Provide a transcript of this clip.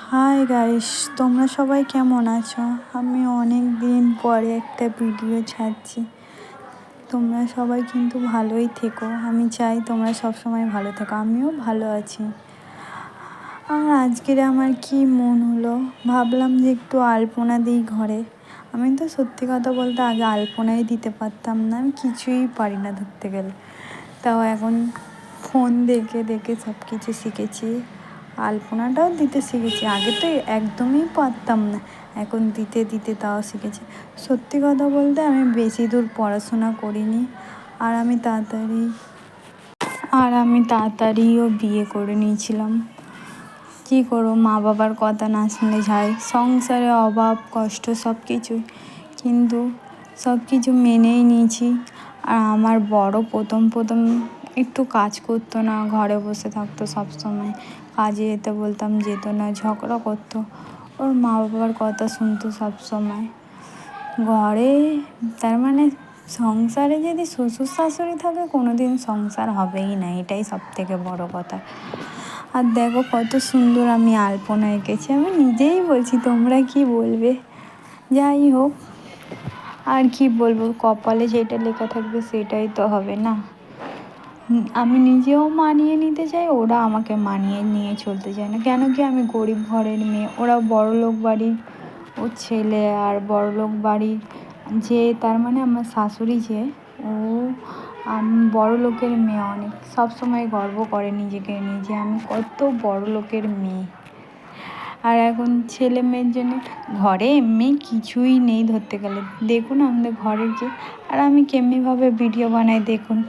Hi guys, তোমরা সবাই কেমন আছো? আমি অনেক দিন পরে একটা ভিডিও ছাড়ছি। তোমরা সবাই কিন্তু ভালোই থেকো। আমি চাই তোমরা সবসময় ভালো থেকো, আমিও ভালো আছি। আর আজকের আমার কি মন হলো, ভাবলাম যে একটু আলপনা দিই ঘরে। আমি তো সত্যি কথা বলতে আগে আলপনাই দিতে পারতাম না, আমি কিছুই পারি না ধরতে গেলে। তাও এখন ফোন দেখে দেখে সব কিছু শিখেছি, আলপনাটাও দিতে শিখেছি। আগে তো একদমই পারতাম না, এখন দিতে দিতে তাও শিখেছি। সত্যি কথা বলতে আমি বেশি দূর পড়াশোনা করিনি, আর আমি তাড়াতাড়িও বিয়ে করে নিয়েছিলাম। কী করবো, মা বাবার কথা না শুনে যায়, সংসারে অভাব কষ্ট সব কিছুই, কিন্তু সব কিছু মেনেই নিয়েছি। আর আমার বড় প্রথম একটু কাজ করতো না, ঘরে বসে থাকতো সব সময়, কাজে যেতে বলতাম যেত না, ঝগড়া করতো, ওর মা বাবার কথা শুনতো সব সময় ঘরে। তার মানে সংসারে যদি শ্বশুর শাশুড়ি থাকে কোনো দিন সংসার হবেই না, এটাই সব থেকে বড় কথা। আর দেখো কত সুন্দর আমি আলপনা এঁকেছি, আমি নিজেই বলছি, তোমরা কি বলবে? যাই হোক, আর কি বলবো, কপালে যেটা লেখা থাকবে সেটাই তো হবে না। আমি নিজেও মানিয়ে নিতে চাই, ওরা আমাকে মানিয়ে নিয়ে চলতে চায় না। কেন কি, আমি গরিব ঘরের মেয়ে, ওরা বড়লোক বাড়ি, ওর ছেলে আর বড়লোক বাড়ি যে, তার মানে আমার শাশুড়ি যে, ও বড় লোকের মেয়ে, অনেক সবসময় গর্ব করে নিজেকে নিয়ে যে আমি কত বড় লোকের মেয়ে। আর এখন ছেলে মেয়ের জন্য ঘরে এমনি কিছুই নেই ধরতে গেলে। দেখুন আমাদের ঘরের যে, আর আমি কেমনিভাবে ভিডিও বানাই দেখুন।